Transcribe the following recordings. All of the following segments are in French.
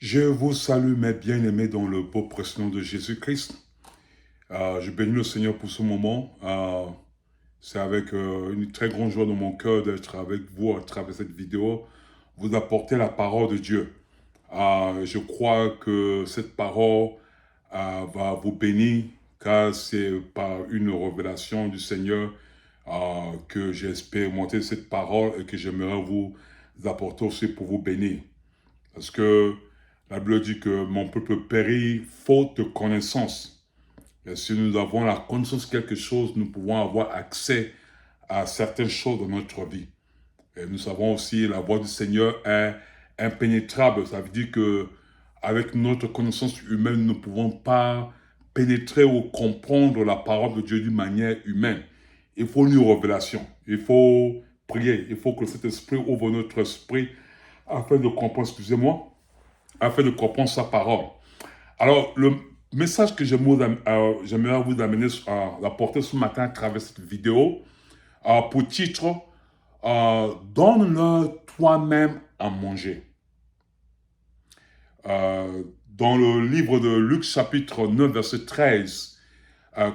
Je vous salue, mes bien-aimés, dans le beau prénom de Jésus-Christ. Je bénis le Seigneur pour ce moment. C'est avec une très grande joie dans mon cœur d'être avec vous à travers cette vidéo, vous apporter la parole de Dieu. Je crois que cette parole va vous bénir, car c'est par une révélation du Seigneur que j'ai expérimenté cette parole et que j'aimerais vous apporter aussi pour vous bénir. Parce que la Bible dit que mon peuple périt faute de connaissance. Et si nous avons la connaissance de quelque chose, nous pouvons avoir accès à certaines choses dans notre vie. Et nous savons aussi la voix du Seigneur est impénétrable. Ça veut dire que avec notre connaissance humaine, nous ne pouvons pas pénétrer ou comprendre la parole de Dieu d'une manière humaine. Il faut une révélation. Il faut prier. Il faut que cet esprit ouvre notre esprit afin de comprendre, excusez-moi, afin de comprendre sa parole. Alors, le message que j'aimerais vous amener à apporter ce matin à travers cette vidéo, pour titre, donne-leur toi-même à manger. Dans le livre de Luc chapitre 9, verset 13,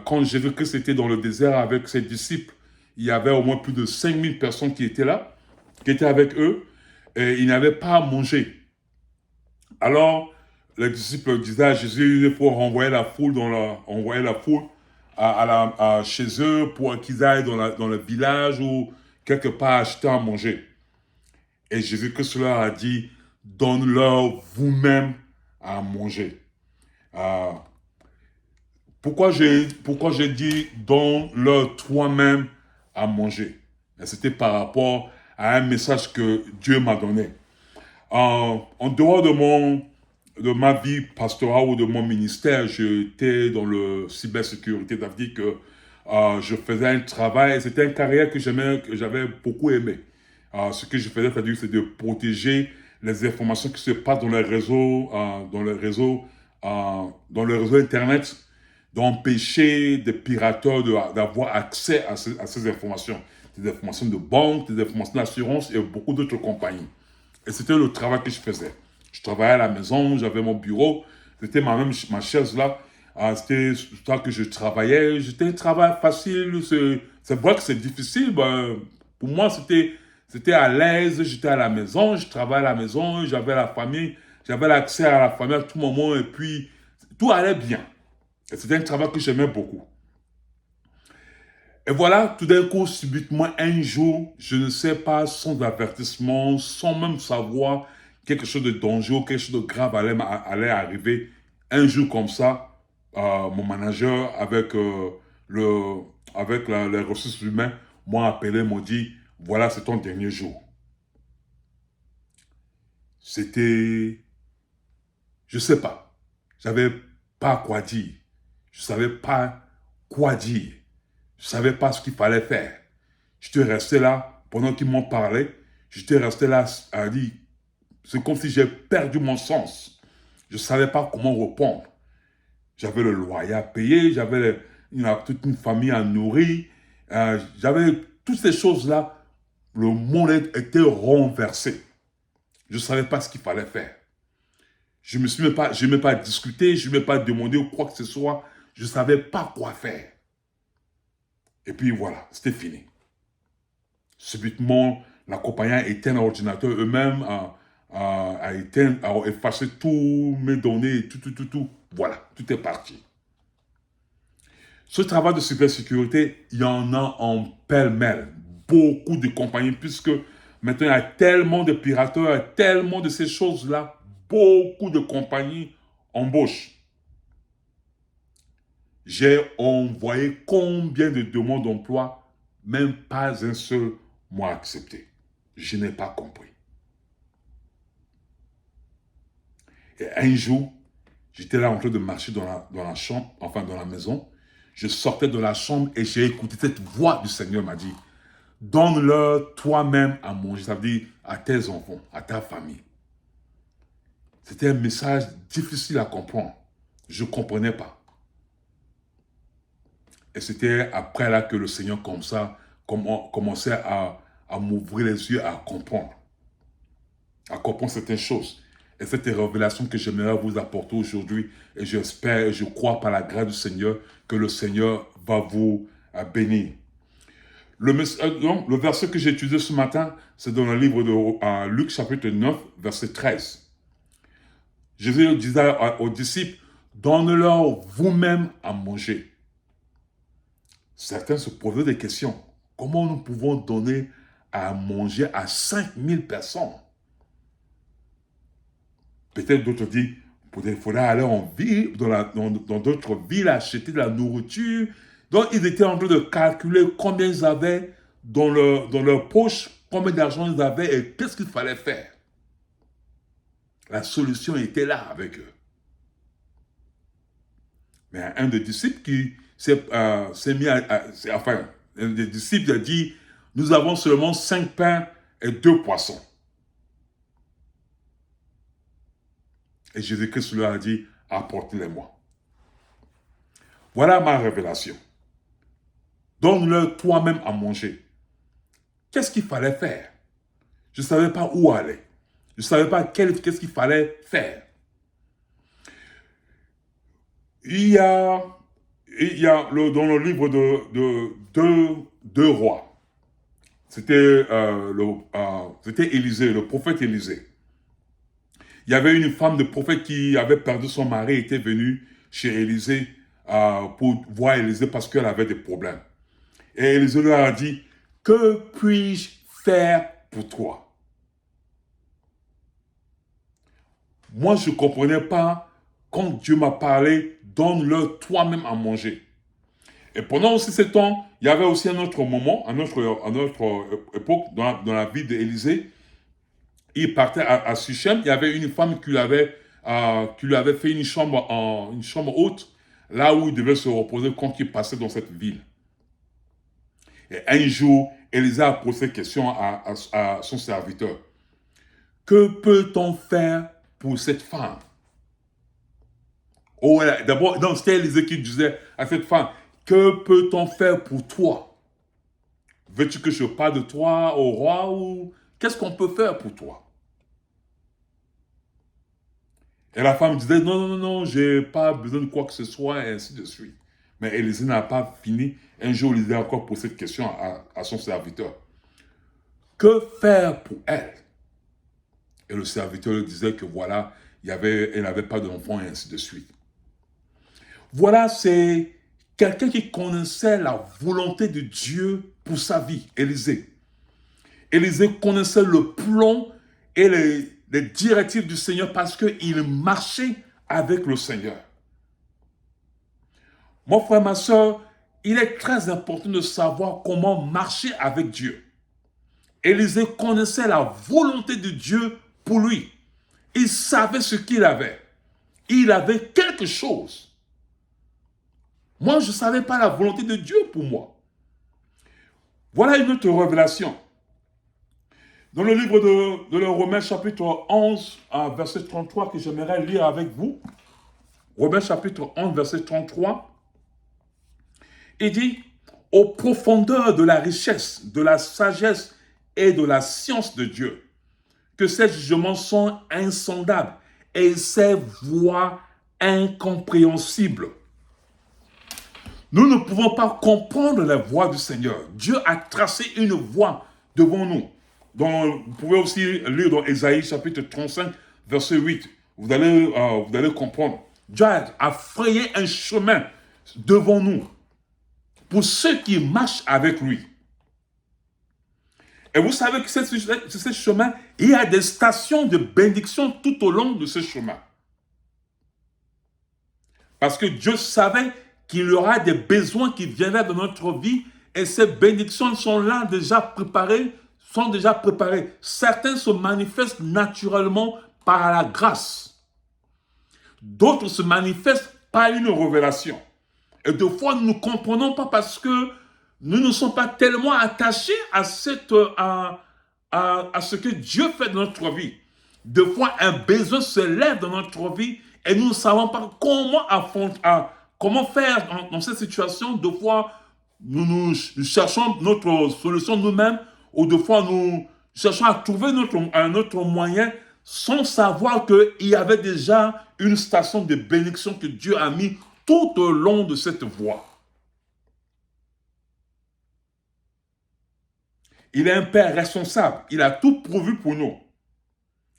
quand Jésus-Christ était dans le désert avec ses disciples, il y avait au moins plus de 5000 personnes qui étaient là, qui étaient avec eux, et ils n'avaient pas à manger. Alors, les disciples disaient à Jésus, il faut renvoyer la foule, envoyer la foule chez eux pour qu'ils aillent dans le village ou quelque part acheter à manger. Et Jésus-Christ leur a dit, donne-leur vous-même à manger. Euh, pourquoi j'ai dit, donne-leur toi-même à manger? C'était par rapport à un message que Dieu m'a donné. En dehors de ma vie pastorale ou de mon ministère, j'étais dans le cybersécurité. Ça veut dire que je faisais un travail, c'était une carrière que j'avais beaucoup aimé. Ce que je faisais, c'est-à-dire, c'est de protéger les informations qui se passent dans les réseaux, dans le réseau Internet, d'empêcher des pirateurs d'avoir accès à ces informations. Des informations de banque, des informations d'assurance et beaucoup d'autres compagnies. Et c'était le travail que je faisais. Je travaillais à la maison, j'avais mon bureau, c'était ma chaise là. C'était ça que je travaillais. C'était un travail facile. C'est vrai que c'est difficile. Ben, pour moi, c'était à l'aise. J'étais à la maison, je travaillais à la maison, j'avais la famille, j'avais l'accès à la famille à tout moment. Et puis, tout allait bien. Et c'était un travail que j'aimais beaucoup. Et voilà, tout d'un coup, subitement, un jour, je ne sais pas, sans avertissement, sans même savoir quelque chose de dangereux, quelque chose de grave allait arriver. Un jour comme ça, mon manager, les ressources humaines, m'a appelé, m'a dit, voilà, c'est ton dernier jour. C'était, je sais pas, j'avais pas quoi dire. Je savais pas quoi dire. Je savais pas ce qu'il fallait faire. J'étais resté là, pendant qu'ils m'ont parlé, j'étais resté là à dire, c'est comme si j'ai perdu mon sens. Je ne savais pas comment répondre. J'avais le loyer à payer, j'avais toute une famille à nourrir, j'avais toutes ces choses-là. Le monde était renversé. Je ne savais pas ce qu'il fallait faire. Je n'aimais pas discuter, je n'aimais pas demander quoi que ce soit. Je ne savais pas quoi faire. Et puis voilà, c'était fini. Subitement, la compagnie a éteint l'ordinateur eux-mêmes, a effacé tous mes données, tout. Voilà, tout est parti. Ce travail de cybersécurité, il y en a en pêle-mêle. Beaucoup de compagnies, puisque maintenant il y a tellement de pirateurs, il y a tellement de ces choses-là, beaucoup de compagnies embauchent. J'ai envoyé combien de demandes d'emploi, même pas un seul m'a accepté. Je n'ai pas compris. Et un jour, j'étais là en train de marcher dans la chambre, enfin dans la maison. Je sortais de la chambre et j'ai écouté cette voix du Seigneur m'a dit, donne-leur toi-même à manger, ça veut dire à tes enfants, à ta famille. C'était un message difficile à comprendre. Je ne comprenais pas. Et c'était après là que le Seigneur comme ça commençait à m'ouvrir les yeux, à comprendre certaines choses. Et cette révélation que j'aimerais vous apporter aujourd'hui, et j'espère et je crois par la grâce du Seigneur que le Seigneur va vous bénir. Le verset que j'ai étudié ce matin, c'est dans le livre de Luc chapitre 9, verset 13. Jésus disait aux disciples, donne-leur vous-même à manger. Certains se posaient des questions. Comment nous pouvons donner à manger à 5000 personnes? Peut-être d'autres disent, il faudrait aller en ville, dans d'autres villes, acheter de la nourriture. Donc, ils étaient en train de calculer combien ils avaient dans leur poche, combien d'argent ils avaient et qu'est-ce qu'il fallait faire. La solution était là avec eux. Mais un des disciples qui s'est mis enfin, un des disciples a dit, nous avons seulement 5 pains et 2 poissons. Et Jésus-Christ leur a dit, apportez-les-moi. Voilà ma révélation. Donne-leur toi-même à manger. Qu'est-ce qu'il fallait faire? Je ne savais pas où aller. Je ne savais pas qu'est-ce qu'il fallait faire. Il y a dans le livre de deux rois, c'était Élisée, le prophète Élisée. Il y avait une femme de prophète qui avait perdu son mari et était venue chez Élisée pour voir Élisée parce qu'elle avait des problèmes. Et Élisée leur a dit, que puis-je faire pour toi? Moi, je ne comprenais pas quand Dieu m'a parlé, donne-leur toi-même à manger. Et pendant aussi ce temps, il y avait aussi un autre moment, une autre époque dans la vie d'Élisée. Il partait à Sichem, il y avait une femme qui lui avait fait une chambre haute, là où il devait se reposer quand il passait dans cette ville. Et un jour, Élisée a posé cette question à son serviteur. Que peut-on faire pour cette femme? Oh, d'abord, c'était Élisée qui disait à cette femme, que peut-on faire pour toi? Veux-tu que je parle de toi au roi ou qu'est-ce qu'on peut faire pour toi? Et la femme disait, non, j'ai pas besoin de quoi que ce soit, et ainsi de suite. Mais Élisée n'a pas fini. Un jour, Élisée a encore posé cette question à son serviteur. Que faire pour elle? Et le serviteur lui disait que voilà, elle n'avait pas d'enfant, et ainsi de suite. Voilà, c'est quelqu'un qui connaissait la volonté de Dieu pour sa vie, Élisée. Élisée connaissait le plan et les directives du Seigneur parce qu'il marchait avec le Seigneur. Mon frère, ma soeur, il est très important de savoir comment marcher avec Dieu. Élisée connaissait la volonté de Dieu pour lui. Il savait ce qu'il avait. Il avait quelque chose. Moi, je ne savais pas la volonté de Dieu pour moi. Voilà une autre révélation. Dans le livre de Romains chapitre 11, verset 33, que j'aimerais lire avec vous. Romains chapitre 11, verset 33. Il dit, aux profondeurs de la richesse, de la sagesse et de la science de Dieu, que ces jugements sont insondables et ses voies incompréhensibles. Nous ne pouvons pas comprendre la voie du Seigneur. Dieu a tracé une voie devant nous. Vous pouvez aussi lire dans Ésaïe chapitre 35, verset 8. Vous allez comprendre. Dieu a frayé un chemin devant nous pour ceux qui marchent avec lui. Et vous savez que ce chemin, il y a des stations de bénédiction tout au long de ce chemin. Parce que Dieu savait qu'il y aura des besoins qui viendraient dans notre vie et ces bénédictions sont là déjà préparées, Certains se manifestent naturellement par la grâce. D'autres se manifestent par une révélation. Et des fois, nous ne comprenons pas parce que nous ne sommes pas tellement attachés à ce que Dieu fait dans notre vie. Des fois, un besoin se lève dans notre vie et nous ne savons pas comment faire dans cette situation. Des fois, nous cherchons notre solution nous-mêmes ou des fois, nous cherchons à trouver un autre moyen sans savoir qu'il y avait déjà une station de bénédiction que Dieu a mis tout au long de cette voie. Il est un Père responsable. Il a tout pourvu pour nous.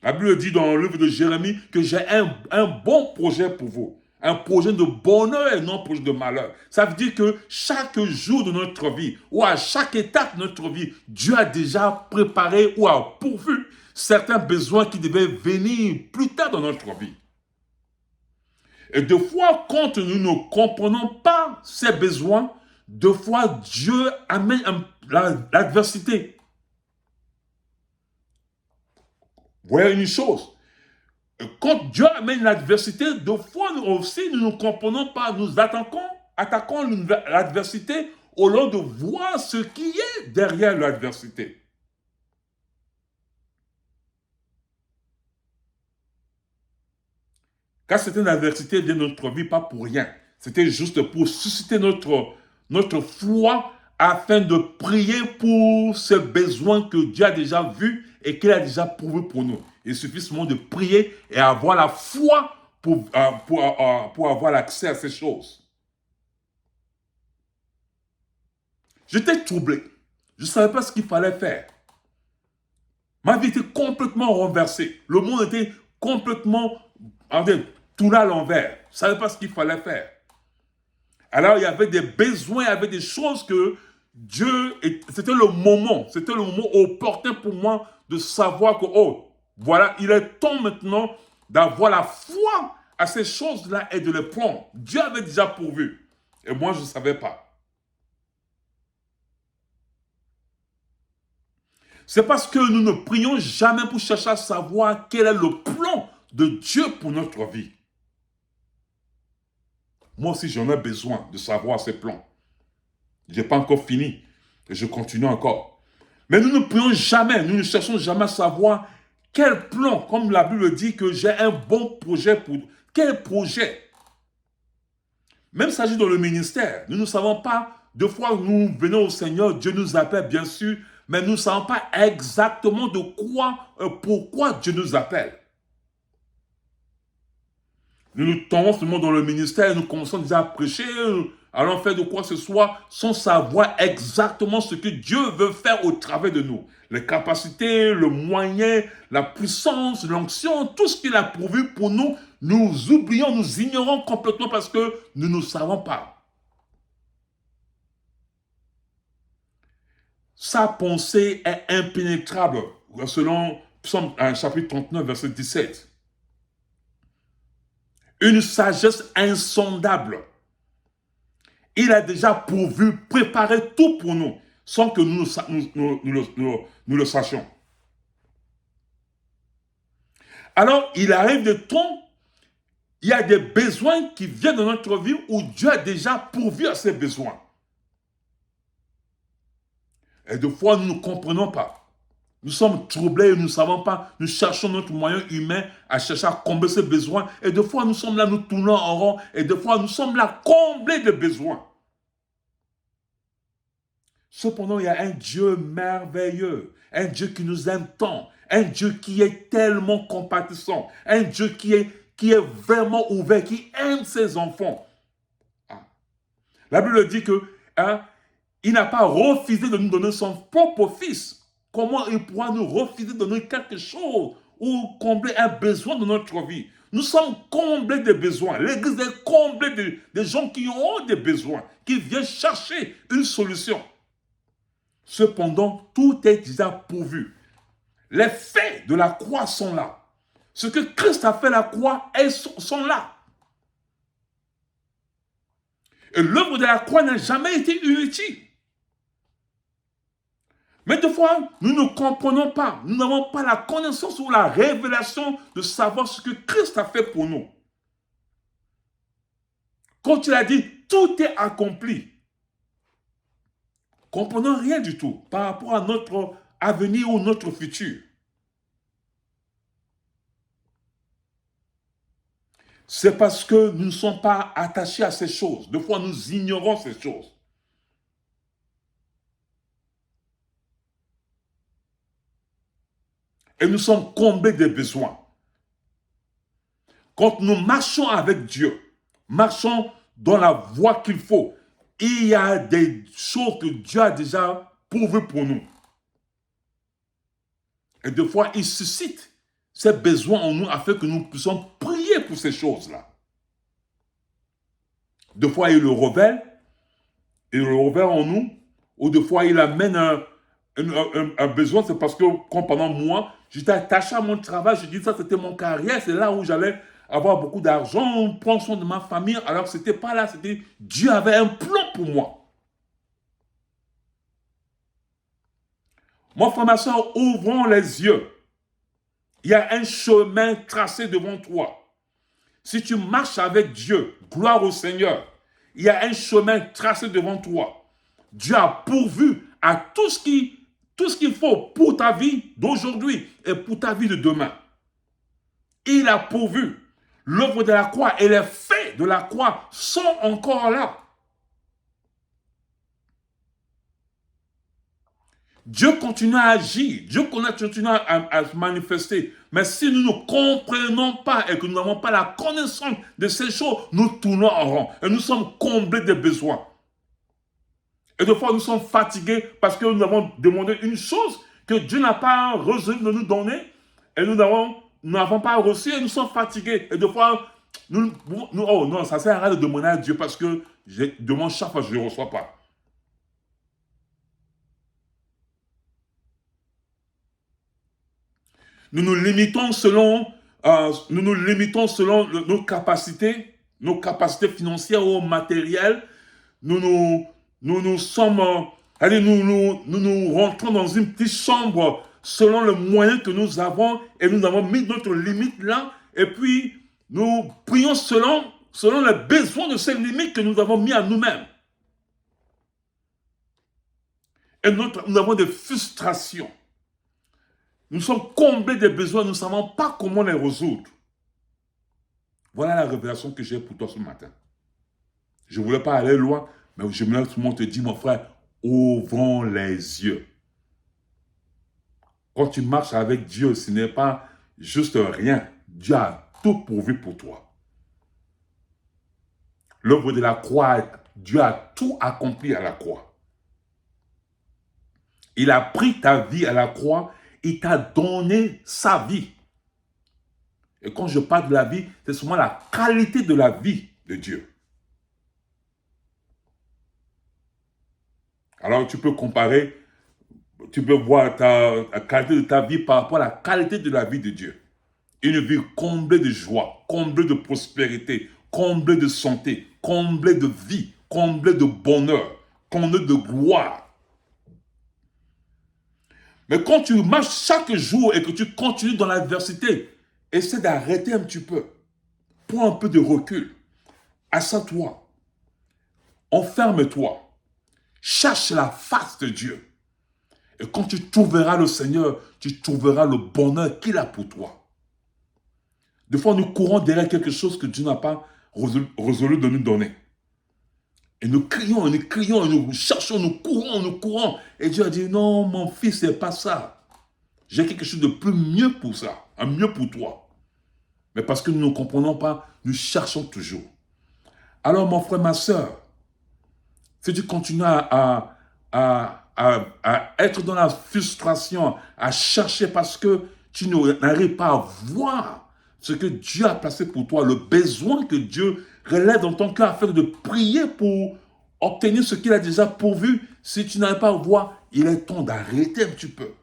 La Bible dit dans le livre de Jérémie que j'ai un bon projet pour vous. Un projet de bonheur et non un projet de malheur. Ça veut dire que chaque jour de notre vie ou à chaque étape de notre vie, Dieu a déjà préparé ou a pourvu certains besoins qui devaient venir plus tard dans notre vie. Et deux fois, quand nous ne comprenons pas ces besoins, deux fois, Dieu amène l'adversité. Voyez une chose, quand Dieu amène l'adversité, deux fois nous aussi, nous ne comprenons pas, nous attaquons l'adversité au lieu de voir ce qui est derrière l'adversité. Car cette adversité vient de notre vie, pas pour rien. C'était juste pour susciter notre foi afin de prier pour ce besoin que Dieu a déjà vu et qu'il a déjà pourvu pour nous. Il suffit seulement de prier et avoir la foi pour avoir l'accès à ces choses. J'étais troublé. Je ne savais pas ce qu'il fallait faire. Ma vie était complètement renversée. Le monde était complètement tourné à l'envers. Je ne savais pas ce qu'il fallait faire. Alors, il y avait des besoins, il y avait des choses que Dieu, c'était le moment opportun pour moi de savoir que, oh, voilà, il est temps maintenant d'avoir la foi à ces choses-là et de les prendre. Dieu avait déjà pourvu. Et moi, je ne savais pas. C'est parce que nous ne prions jamais pour chercher à savoir quel est le plan de Dieu pour notre vie. Moi aussi, j'en ai besoin de savoir ces plans. Je n'ai pas encore fini et je continue encore. Mais nous ne prions jamais, nous ne cherchons jamais à savoir quel plan, comme la Bible dit que j'ai un bon projet pour... Quel projet? Même s'agit dans le ministère, nous ne savons pas, deux fois nous venons au Seigneur, Dieu nous appelle bien sûr, mais nous ne savons pas exactement de quoi, pourquoi Dieu nous appelle. Nous nous tombons seulement dans le ministère, nous commençons déjà à prêcher, allons faire de quoi que ce soit, sans savoir exactement ce que Dieu veut faire au travers de nous. Les capacités, le moyen, la puissance, l'onction, tout ce qu'il a pourvu pour nous, nous oublions, nous ignorons complètement parce que nous ne savons pas. Sa pensée est impénétrable, selon Psaume chapitre 39, verset 17. Une sagesse insondable. Il a déjà pourvu, préparé tout pour nous, sans que nous le sachions. Alors, il arrive des temps, il y a des besoins qui viennent dans notre vie où Dieu a déjà pourvu à ces besoins. Et des fois, nous ne comprenons pas. Nous sommes troublés, nous ne savons pas, nous cherchons notre moyen humain à chercher à combler ces besoins. Et des fois, nous sommes là, nous tournons en rond. Et des fois, nous sommes là, comblés de besoins. Cependant, il y a un Dieu merveilleux, un Dieu qui nous aime tant, un Dieu qui est tellement compatissant, un Dieu qui est vraiment ouvert, qui aime ses enfants. La Bible dit que il n'a pas refusé de nous donner son propre fils. Comment il pourra nous refuser de donner quelque chose ou combler un besoin de notre vie? Nous sommes comblés de besoins. L'Église est comblée de gens qui ont des besoins, qui viennent chercher une solution. Cependant, tout est déjà pourvu. Les faits de la croix sont là. Ce que Christ a fait à la croix, elles sont là. Et l'œuvre de la croix n'a jamais été inutile. Mais des fois, nous ne comprenons pas. Nous n'avons pas la connaissance ou la révélation de savoir ce que Christ a fait pour nous. Quand il a dit, tout est accompli. Comprenons rien du tout par rapport à notre avenir ou notre futur. C'est parce que nous ne sommes pas attachés à ces choses. Des fois, nous ignorons ces choses. Et nous sommes comblés des besoins. Quand nous marchons avec Dieu, marchons dans la voie qu'il faut, il y a des choses que Dieu a déjà pourvues pour nous. Et des fois, il suscite ces besoins en nous afin que nous puissions prier pour ces choses-là. Des fois, il le révèle en nous, ou des fois, il amène un besoin. C'est parce que, quand pendant moi, j'étais attaché à mon travail, je dis ça, c'était mon carrière, c'est là où j'allais avoir beaucoup d'argent, prendre soin de ma famille, alors que ce n'était pas là, c'était Dieu avait un plan pour moi. Mon frère, ma soeur, ouvrons les yeux. Il y a un chemin tracé devant toi. Si tu marches avec Dieu, gloire au Seigneur, il y a un chemin tracé devant toi. Dieu a pourvu à tout ce qu'il faut pour ta vie d'aujourd'hui et pour ta vie de demain. Il a pourvu. L'œuvre de la croix et les faits de la croix sont encore là. Dieu continue à agir, Dieu continue à se manifester. Mais si nous ne comprenons pas et que nous n'avons pas la connaissance de ces choses, nous tournons en rond et nous sommes comblés des besoins. Et des fois, nous sommes fatigués parce que nous avons demandé une chose que Dieu n'a pas résolu de nous donner et nous n'avons pas reçu et nous sommes fatigués. Et des fois, oh non, ça sert à rien de demander à Dieu parce que je demande chaque fois que je ne le reçois pas. Nous nous limitons selon nos capacités financières ou matérielles. Nous sommes, nous rentrons dans une petite chambre selon le moyen que nous avons et nous avons mis notre limite là. Et puis, nous prions selon les besoins de ces limites que nous avons mis à nous-mêmes. Et nous avons des frustrations. Nous sommes comblés des besoins, nous ne savons pas comment les résoudre. Voilà la révélation que j'ai pour toi ce matin. Je ne voulais pas aller loin, mais je me lève tout le monde te dit, mon frère, ouvrons les yeux. Quand tu marches avec Dieu, ce n'est pas juste rien. Dieu a tout pourvu pour toi. L'œuvre de la croix, Dieu a tout accompli à la croix. Il a pris ta vie à la croix, il t'a donné sa vie. Et quand je parle de la vie, c'est seulement la qualité de la vie de Dieu. Alors tu peux comparer, tu peux voir la qualité de ta vie par rapport à la qualité de la vie de Dieu. Une vie comblée de joie, comblée de prospérité, comblée de santé, comblée de vie, comblée de bonheur, comblée de gloire. Mais quand tu marches chaque jour et que tu continues dans l'adversité, essaie d'arrêter un petit peu. Prends un peu de recul. Assois-toi. Enferme-toi. Cherche la face de Dieu. Et quand tu trouveras le Seigneur, tu trouveras le bonheur qu'il a pour toi. Des fois, nous courons derrière quelque chose que Dieu n'a pas résolu de nous donner. Et nous crions, nous cherchons, nous courons. Et Dieu a dit, non, mon fils, c'est pas ça. J'ai quelque chose de plus mieux pour ça, un mieux pour toi. Mais parce que nous ne comprenons pas, nous cherchons toujours. Alors, mon frère, ma soeur, si tu continues à être dans la frustration, à chercher parce que tu n'arrives pas à voir ce que Dieu a placé pour toi, le besoin que Dieu relève dans ton cœur afin de prier pour obtenir ce qu'il a déjà pourvu. Si tu n'arrives pas à voir, il est temps d'arrêter un petit peu.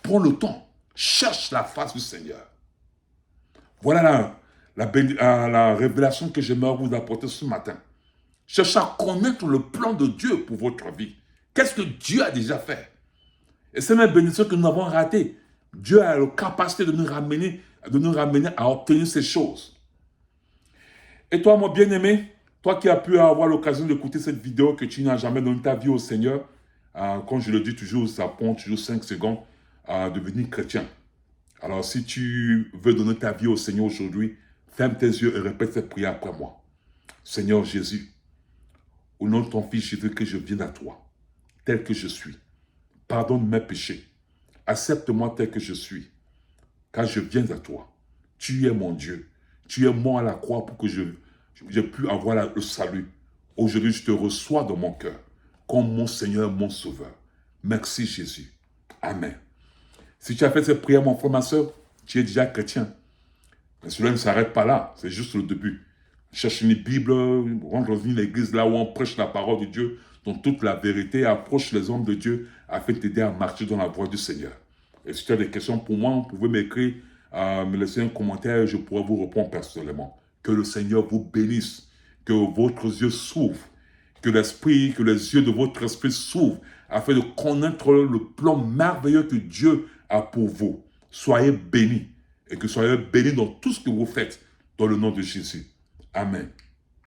Prends le temps. Cherche la face du Seigneur. Voilà la révélation que j'aimerais vous apporter ce matin. Cherchez à connaître le plan de Dieu pour votre vie. Qu'est-ce que Dieu a déjà fait? Et c'est même bénédiction que nous avons raté. Dieu a la capacité de nous ramener à obtenir ces choses. Et toi, mon bien-aimé, toi qui as pu avoir l'occasion d'écouter cette vidéo, que tu n'as jamais donné ta vie au Seigneur, comme je le dis toujours, ça prend toujours 5 secondes à devenir chrétien. Alors, si tu veux donner ta vie au Seigneur aujourd'hui, ferme tes yeux et répète cette prière après moi. Seigneur Jésus, au nom de ton Fils Jésus, que je viens à toi, tel que je suis. Pardonne mes péchés. Accepte-moi tel que je suis, car je viens à toi. Tu es mon Dieu. Tu es mort à la croix pour que j'ai pu avoir le salut. Aujourd'hui, je te reçois dans mon cœur, comme mon Seigneur, mon Sauveur. Merci Jésus. Amen. Si tu as fait cette prière, mon frère, ma soeur, tu es déjà chrétien. Mais cela ne s'arrête pas là, c'est juste le début. Cherche une Bible, rentre dans une église là où on prêche la parole de Dieu dans toute la vérité, approche les hommes de Dieu afin de t'aider à marcher dans la voie du Seigneur. Et si tu as des questions pour moi, vous pouvez m'écrire, me laisser un commentaire et je pourrai vous répondre personnellement. Que le Seigneur vous bénisse, que votre yeux s'ouvrent, que l'esprit, que les yeux de votre esprit s'ouvrent afin de connaître le plan merveilleux que Dieu a pour vous. Soyez bénis et que soyez bénis dans tout ce que vous faites dans le nom de Jésus. Amen.